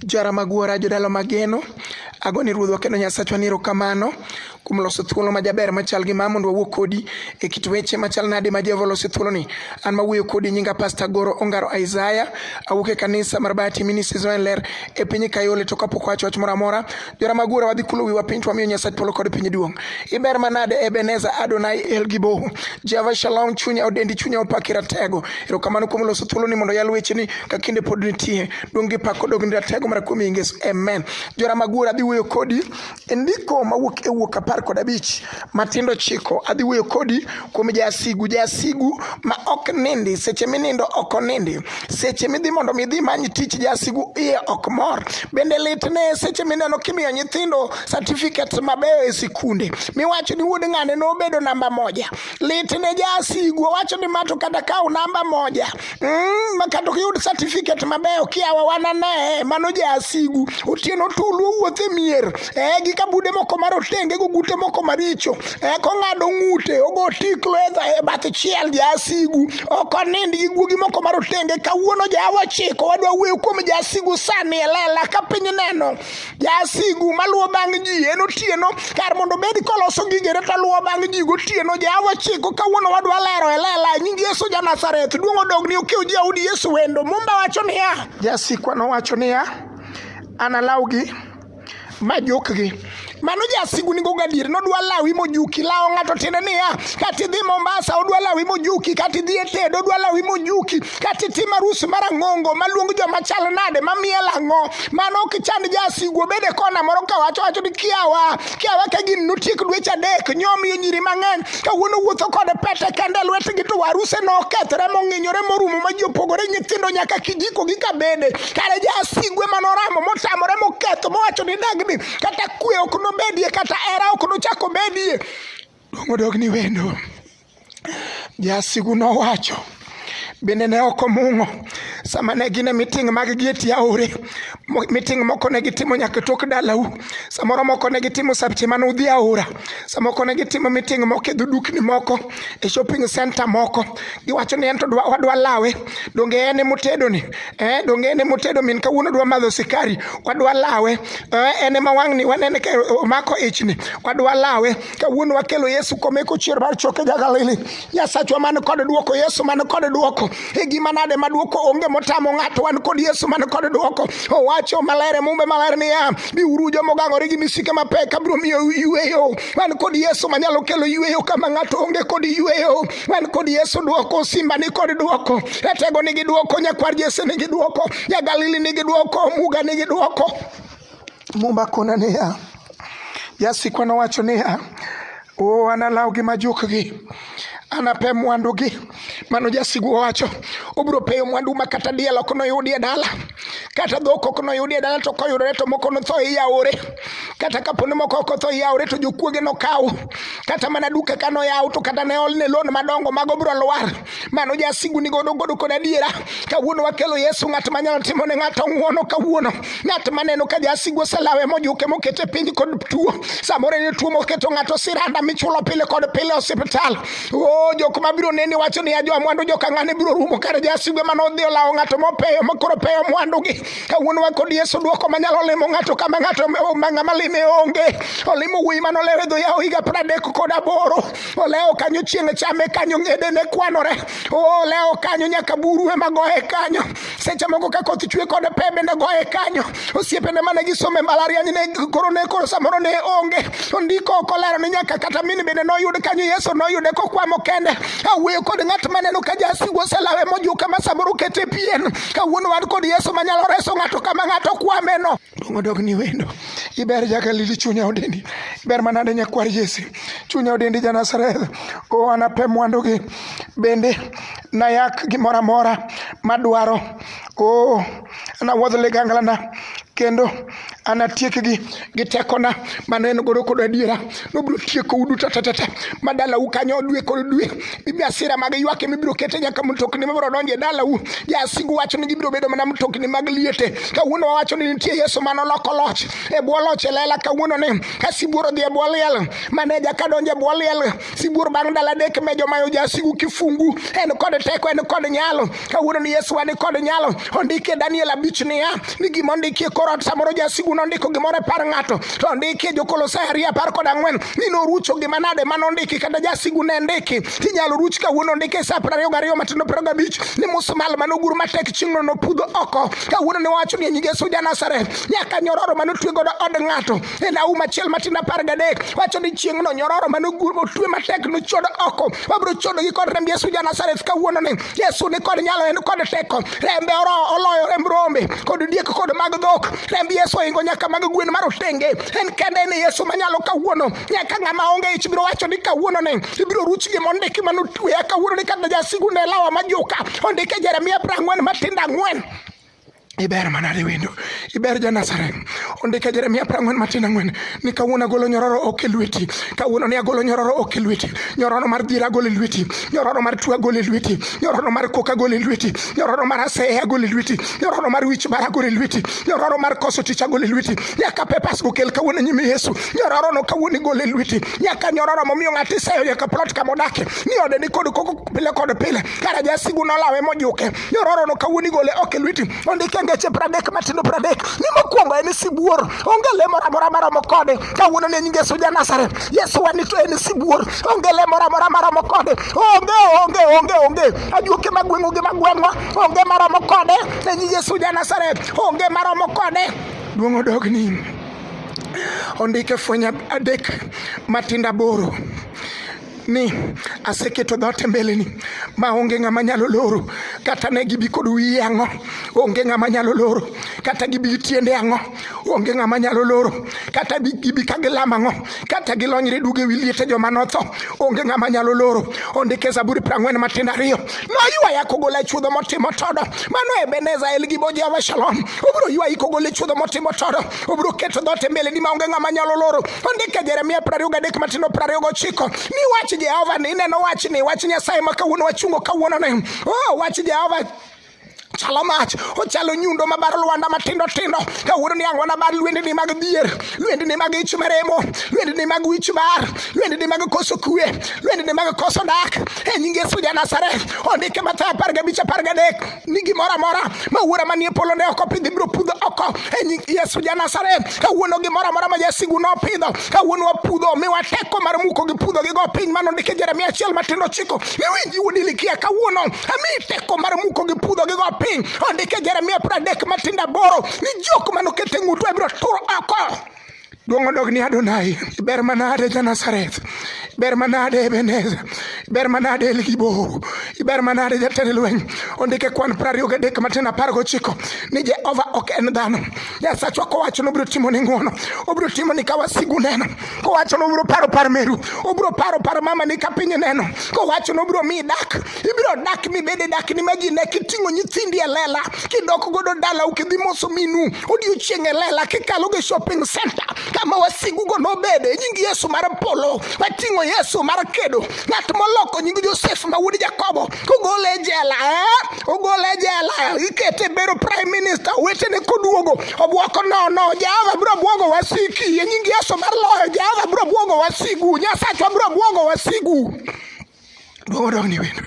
Jara magwara jodalo mageno agoni ruodhwa kendo Nyasachwa ni erokamano kuom loso thuolo majaber machal gi ma mondo wawuo kodi e kit weche machal nade ma Jehova oloso thuoloni. An mawuoyo kodi nyinga Pastor Goro Ongaro Isaiah, awuok e kanisa mar Bahati Ministries Ler e piny Kayole. To kapok wacho wach moro amora, jora magwara wadhi kulo wiwa piny to wamiyo Nyasach polo kod piny duong'. Iber manade Ebenezer Adonai El Giboho, Jehova Shalom, chunya odendi, chunya opaki ratego. Erokamano kuom loso thuoloni mondo yal wecheni ka kinde pod nitie. Duong' gi pak kodog ni ratego mar kuom Yesu. Amen. Jora magwara adhi wuoyo kodi ndiko mawuok e wuok 15 matindo chiko. Adhi wuoyo kodi kuom jasigu ma ok nindi, seche minindo ok onindi, seche midhi mondo midhi manyi tich jasigu iye ok mor. Bende litne seche mineno kimiyo nyithindo certificate mabeyo e sikunde miwacho ni wuod ng'ane nobedo namba 1. Litne jasigu wacho ni mato kata kaw namba 1 makato yud certificate mabeyo kiawa wanane mano jasigu. Otieno tulu wuothe mier gi kabude moko marotenge go gute moko maricho kong'ado ng'ute ogo tiklo e bath chiel jasigu ok onind gi guogi moko marotenge. Kawuono jawa chiko wadwa wuoyo kuom jasigu sani e lela ka piny neno. Jasigu maluwo bang' ji en otieno kar mondo bed koloso gigere to luwo bang' ji gotieno. Jawa chiko kawuono wadwa lero e lela nying Yesu ja Nazareth duong' odogni okew jaudi Yesu wendo. Mumba wacho niya, jasikwa nowacho niya, an alawgi majokgi. Mano jasigu nigo gadier nodwa lawi mojuki. Lao ng'ato tiende niya, kati dhi Mombasa odwa lawi mojuki, kati dhi e tedo odwa lawi mojuki, kati tim arus mar ang'ongo maluongo joma chal nade mamiel ang'o. Mano ok chand jasigu. Obede kona moro kawacho ni kiawa ka gin notiek dweche 3 nyomiyo nyiri mang'eny kawuono wuotho kod pete kende lwetgi to waruse nokethre mong'inyore morumo ma ji opogore nyithindo nyaka kijiko gi kabede. Kare jasigu manoramo motamore moketho mowacho ni dagni kata kwe ok bedie kata era ok nochako bedie. Duong' odogni wendo. Jasigu nowacho bende ne ok omung'o sama ne gin e meeting mag gi e tie aore. Meeting moko ne gitimo nyaka tok dalau, samoro moko ne gitimo sabche manudhi aora, samoko ne gitimo meeting moko e dukni moko e shopping center moko. Giwacho ni en to wadwa lawe, donge en motedo ni donge en motedo min kawuono dwa madho sikari, wadwa lawe en ma wang'ni wanene ke mako ichni, wadwa lawe. Kawuono wakelo Yesu komeko chier mar choke Galili. Nyasachwa man kod duoko, Yesu man kod duoko. E gima nade maduoko onge motamo ng'ato, wan kod Yesu man kod duoko. Owacho malere mumbe maler niya, biuru joma ogang'ore gi misike mapek abiro miyo yweyo. Wan kod Yesu manyalo kelo yweyo kama ng'ato onge kod yweyo. Wan kod Yesu duoko, Simba ni kod duoko, Ratego nigi duoko, Nyakwar Jesse nigi duoko, Galili nigi duoko, Muga nigi duoko. Mumba kona niya, jasikwa nowacho niya, analawgi majokgi, anape mwandugi. Mano jasigu owacho obiro peyo mwandu ma kata diel ok noyudi e dala, kata dhok ok noyudi e dala to koyudore to moko notho e aore, kata kaponi moko ok otho e aore to jokuoge nokaw, kata mana duka kano yaw to kata ne olne lon madongo mago biro lwar. Mano jasigu ni godo kod adiera. Kawuono wakelo Yesu ng'at manyalo timo ne ng'ato ng'uono. Kawuono ng'at maneno ka jasigu oselawe mojuke mokete piny kod tuo, samoro ne tuo moketo ng'ato siranda michulo pile kod pile osiptal. Jok mabiro neni wacho ni ajo mwandu joka ng'ane biro rumo kare jasigu manodhi olawo ng'ato mopeyo makoro peyo mwandu gi. Kawuono wakod Yesu duoko manyalo limo ng'ato kama ng'ato ng'ama lime onge. Olimo wuoyi manolewo dho yawo higa 38, olewo kanyo chieng' chame kanyo ng'ede ne kwanore. Olewo kanyo nyaka buru ema goye kanyo, seche moko ka koth chwe kod pe bende goye kanyo. Osiepene mane gisome mbalariany ne koro samoro ne onge. Ondiko ok olero ni nyaka kata min bende noyud kanyo, Yesu noyude kokwamo kende. Awuoyo kod ng'at maneno ka jasigu oselawe mojuka ma samoro kete pien. Kawuono wan kod Yesu manyalo reso ng'ato kama ng'ato kwame no. Duong' odogni wendo. Iber Galili, chunya odendi. Iber manade Nyakwar Jesse, chunya odendi ja Nazareth. Anape mwandugi bende nayak gimoro amora madwaro. Anawuodho liganglana kendo anatiek gi tekona mano en godo kod adiera nobiro tieko udu tatatata madala u kanyo dwe kod dwe bibi asira mag ywake mibiro kete nyaka mtokni mabiro donje dala u jasigu wacho ni gibiro bedo mana mtokni mag liete kawuono wacho ni nitie Yesu mano loko loch e bwo loch lela kawuono ni ka sibuoro dhi e bwo liel maneja ka donje bwo liel sibuor bang' dala dek mejo mayo jasigu kifungu en kod teko en kod nyalo kawuono ni Yesu ani kod nyalo ondike Daniel 5 niya ni gima ondike korot samoro jasigu nondiko gimore par ng'ato to ondike Jokolosai 2:14 ni norucho gima nade manondiki kada jasigu ne ndiki tinyalo ruch kawuono ondike sa 22 matindo 25 ni musmal manogur matek chieng'no nopudho oko kawuono ni wacho ni nying Yesu ja Nazareth nyaka nyororo manotwe godo od ng'ato e Naum 1:13 wacho ni chieng'no nyororo manogur motwe matek nochodo oko wabro chodo gi kod remb Yesu ja Nazareth kawuono ni Yesu ni kod nyalo en kod teko rembe oloyo remb rombe kod diek kod mag dhok remb Yesu ingo nyaka mag gwen marotenge en kende ni Yesu manyalo kawuono nyaka ng'ama onge ich biro wacho ni kawuono ni ibiro ruch gi mondiki manotwe kawuono ni kada jasigu ne lawa majuka ondike Jeremia 40 matinda 4 iber manade wendo iber ja Nazareth ondike Jeremia 40 matinda 4 ni kawuono agolo nyororo ok e lweti kawuono ni agolo nyororo ok e lweti nyororo mar dhira agolo e lweti nyororo mar tuo agolo e lweti nyororo mar koka agolo e lweti nyororo mar aseye agolo e lweti nyororo mar wich bar agolo e lweti nyororo mar koso tich agolo e lweti nyaka pepas gokel kawuono nyime Yesu nyororo no kawuono igolo e lweti nyaka nyororo momiyo ng'ati seyo nyaka plot kamodake ni ode ni kod koko pile kod pile kara jasigu nolawe mojuke nyororo no kawuono igole ok e lweti ondike ngeche 30 matindo 30 ni mokwongo en sibuor onge le mora maromo kode kawuono ne nying Yesu ja Nazareth Yesu wani to en sibuor onge le mora maromo kode onge ajuoke magwengo gi magwengo onge maromo kode ne nying Yesu ja Nazareth onge maromo kode duongo dogni ondike fwenya 3 matinda 8 ni aseketo dhoot mbele ni ma onge ng'ama nyalo loro kata ne gibi kod wiye ang'o onge ng'ama nyalo loro kata gibi tiende ang'o onge ng'ama nyalo loro kata gibi kagilama ang'o kata gilonyre duge wiliete joma notho onge ng'ama nyalo loro ondike Zaburi 40 matinda 2 noywaya kogola chuodho motimo todo mano Ebeneza Elgibo Jehova Shalom obro ywayi kogola chuodho motimo todo obro keto dhoot mbele ni ma onge ng'ama nyalo loro ondike Jeremia 23 matindo 29 ni wach Jehova ni neno wach Nyasaye ma kawuono wachungo kawuono ne wach Jehova chalo mach ochalo nyundo mabar Lwanda matindo tindo kawuono ni ang'wana bar lwendni mag dhier lwendni mag ich maremo lwendni mag wich bar lwendni mag koso kwe lwendni mag koso dak e nying Yesu ja Nazareth ondike Mathayo 15:13 ni gimoro amora ma wuora manie polo ne ok opidhi biro pudho oko e nying Yesu ja Nazareth kawuono gimoro amora ma jasigu nopidho kawuono wapudho miwa teko mar muko gi pudho gi go piny mano ndike Jeremia 1 matindo 9 iwinji udilikia kawuono ami teko mar muko gi pudho gi go piny ondike Jeremia 30 matinda 8 ni jok manokete ng'uto ibiro tur oko duongo dog ni Adonai ber manade ja Nazareth ber manade Ebeneza ber manade Elgibo ber manade jatend lweny ondike kwan 23 matinda 19 ni Jehova ok en dhano Nyasachwa kowacho no biro timo ni ng'wono obiro timo ni kawasigu neno kowacho no biro paro meru obiro paro mama ni kapiny neno kowacho no biro mi dak ibiro dak mi bede dak ni majine kiting'o nyithindi e lela kidok godo dala ukidhi moso minu odiochieng' e lela kikalo ge shopping center kama wasigu go nobede nying Yesu mar polo wating'o Yesu mar kedo ng'at moloko nying Joseph ma wuod Jakobo kogole jela ikete bero prime minister wetene koduogo obwoko nono Jehova biro bwogo wasiki nying Yesu mar loyo Jehova biro bwogo wasigu Nyasachwa biro bwogo wasigu duogo dog ni wendo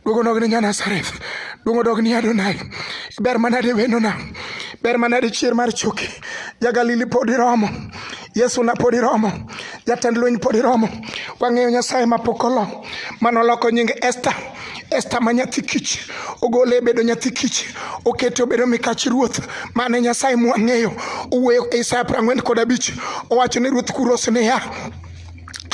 duogo dog ni Nazareth duogo dog ni Adonai ber manade wendo na ber manade chier mar choke ja Galili podi romo Yesu na podi romo jatend lweny podi romo wang'eyo Nyasaye mapokolo manoloko nying Esther ma nyathi kich ogole bedo nyathi kich oketo bedo mikach ruoth mane Nyasaye mwang'eyo owuoyo Isaya 40:5 owacho ni ruoth Kuros ne ya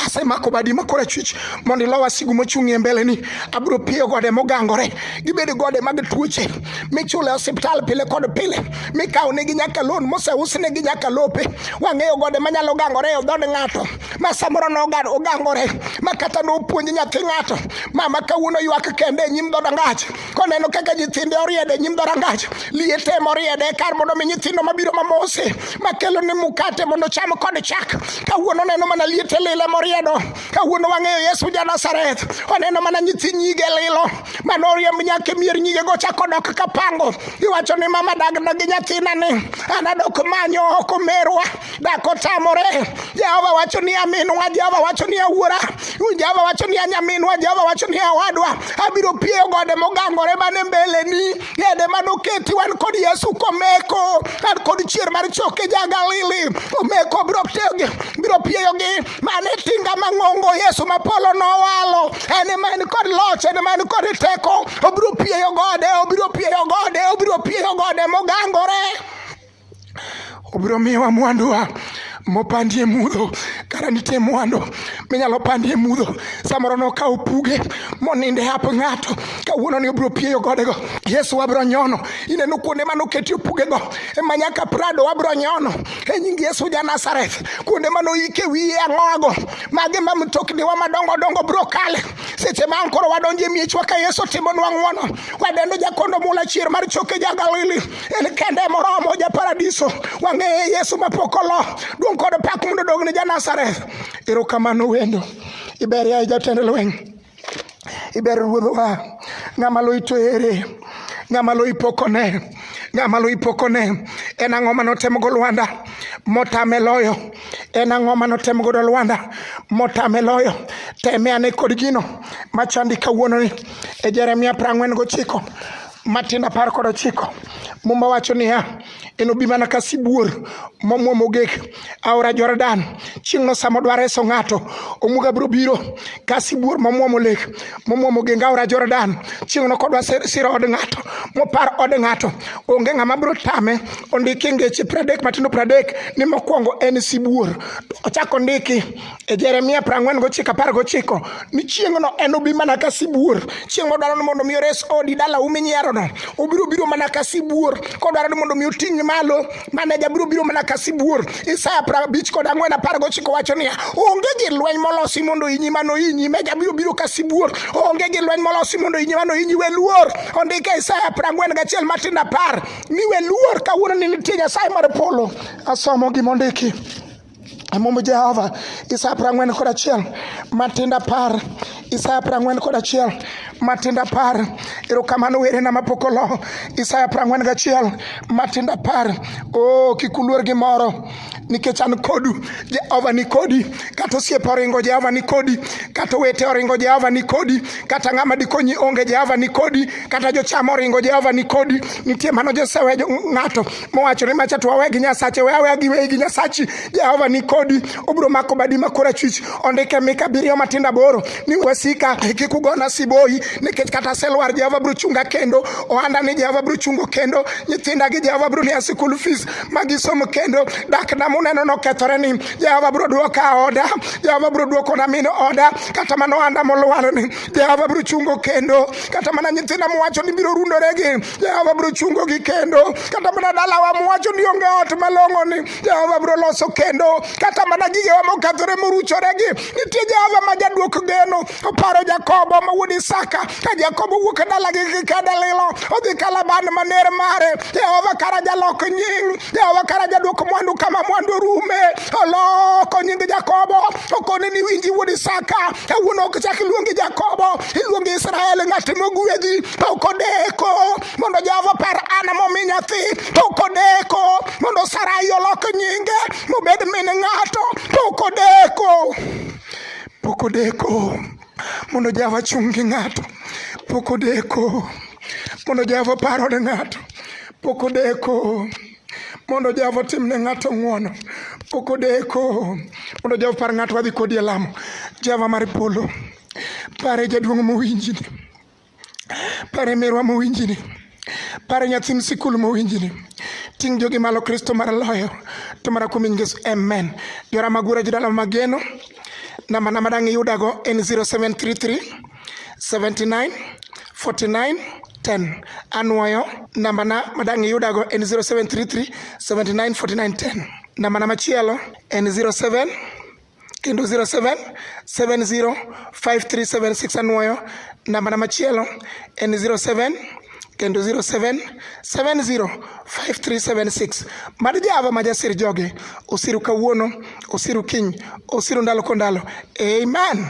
asemako badi makora chwich mondo ilo wasigu mochung' e mbele ni. Abro piyo gode mogangore, gibedo gode mag tuoche michule osiptal pile kod pile, mikaw negi nyaka loan moseus negi nyaka lope. Wang'eyo gode manyalo gangore e dhod ng'ato ma samoro ogangore makata nopuonj nyathi ng'ato. Mama kawuono ywak kende e nyim dhod angach koneno kaka nyithinde oriede e nyim dhod angach, liete moriede kar mondo mi nyithindo mabiro mamose makelo ni mukate mondo cham kod chak. Kawuono neno mana liete lile moriedo. Kawuono wang'eyo Yesu ja Nazareth oneno mana nyithi nyige lilo manoriemb nyaka mier nyige go chako dok kapango. Iwacho ni mama dagna gi nyathina ni anadok manyo oko merwa dako tamore. Jehova wacho ni aminwa, Jehova wacho ni awuora, Jehova wacho ni anyaminwa, Jehova wacho ni awadwa. Abiro piyo gode mogangore mane mbele ni yede manoketi wan kod Yesu komeko an kod chier mar choke ja Galili omeko biro piyo gi mane tinga mang'ongo Yesu mapolo nowalo. Ene man kod loch, ene man kod teko. Obiro piyo gode mogangore. Obiro miwa mwanduwa mopandie mudho. Kara nitie mwandu minyalo pandie mudho, samoro nokaw puge moninde hap ng'ato. Kawuono ni obiro piyo godego. Yesu wabiro nyono. Ineno kuonde manoketi pugego ema nyaka Prado wabiro nyono e nying Yesu ja Nazareth. Kuonde manoike wiye ang'ogo mage ma mtokni wa madongo biro kale. Seche ma ankoro wadonje miechwa ka Yesu timonwa ng'wono. Wadendo jakondo mula chier mar choke ja Galili. En kende moromo ja Paradiso. Wang'eye Yesu mapokolo. Duong' kod pak mondo dogne ja Nazareth. Erokamano wendo. Iber ya jatend lweny. Iber ruodhwa. Ng'ama lo ito ere. Ng'ama lo ipokone. En ang'o manotemo go Lwanda motame loyo. En ang'o manotemo go Lwanda motame loyo. Teme ane kod gino machandi kawuono ni e Jeremia 49 Matin 19. Muma wacho niya, enobi mana ka sibuor momuomo gek aora Jordan. Chieng'no samo dwa reso ng'ato, omuga biro biro ka sibuor momuomo lek momuomo gek aora Jordan. Chieng'no kodwa siro od ng'ato, mopar od ng'ato, onge ng'ama biro tame. Ondiki ngeche 30 matindo 30 ni mokwongo en sibuor. Ochako ndiki e Jeremia 49:19 ni chieng'no enobi mana ka sibuor. Chieng' modwaro ni mondo mi res odi dala uminyierono, obiro biro mana ka sibuor. Kodwaro ni mondo mi oting' malo maneja biro mana ka sibuor. Isaya 54:19 wacho niya, onge gi lweny molosi mondo inyi mano inyi, meja biro ka sibuor. Onge gi lweny molosi mondo inyi mano inyi, we luor. Ondike Isaya 41 Matin 10 ni we luor kawuono ni nitie Nyasaye mar polo. Asomo gimondiki Amomo Jehova. Isaya 41 Matin 10. Isaya 41 Matin 10. Erokamano were na mapokolo. Isaya 41 Matin 10. Oh, kikuluor gimoro nikech an kodu. Jehova ni kodi. Kata osiepe oringo, Jehova ni kodi. Kata wete oringo, Jehova ni kodi. Kata ng'ama dikonyi onge, Jehova ni kodi. Kata jocham oringo, Jehova ni kodi. Nitie mano josewe ng'ato mowacho ni macha to wawe gi Nyasache, wawe gi wegi Nyasachi. Jehova ni kodi. Obiro mako badi makora chwich. Ondike Mika 7:8 ni wasika kikugona siboi nikech kata selwar Jehova biro chunga kendo. Ohanda ni Jehova biro chungo kendo. Nyithinda gi Jehova biro miya school fees magisomo kendo. Dak na muneno nokethore ni Jehova biro duoka oda. Jehova biro duoko na min oda. Kata mano ohanda molwar ni Jehova biro chungo kendo. Kata mana nyithinda mowacho ni biro rundore gi Jehova biro chungo gi kendo. Kata mana dalawa mowacho ni onge ot malong'o ni Jehova biro loso kendo. Kata mana gigewa mokethore moruchore gi nitie Jehova ma jaduok geno. Oparo Jakobo ma wuod Isaka ka Jakobo wuok dala gi kadalilo odhi Kalaban maner mare. Jehova kara jalok nying, Jehova kara jaduok mwandu kama mwandu rume. Oloko nying Jakobo okone ni winji wuod Isaka. Kawuono ok chak iluongi Jakobo, iluongi Israel, ng'at mogwedhi. Okodeko mondo Jehova par ana momi nyathi. Okodeko mondo Sarai olok nyinge mobed min ng'ato. Pokodeko mondo Jehova chungi ng'ato. Pokodeko mondo Jehova paro ne ng'ato. Pokodeko mondo Jehova timne ng'ato ng'wono. Pokodeko mondo Jehova par ng'ato wadhi kodi e lamo. Jehova mar polo, pare jaduong' mowinjini, pare merwa mowinjini, pare nyathim sikul mowinjini. ting' jogi malo, Kristo mar loyo to mana kuom Yesu, amen. Jora magura jodala mageno, namba na madang' iyudago en 0733 79 49 10. Anuoyo, namba na madang' iyudago en 0733 79 49 10. Namba na machielo en 07 kendo 07 70 5376. Anuoyo, namba na machielo en 07 kendo 07 70 5376. Mad Jehova ma jasir joge osiru kawuono, osiru kiny, osiru ndalo kondalo. Amen.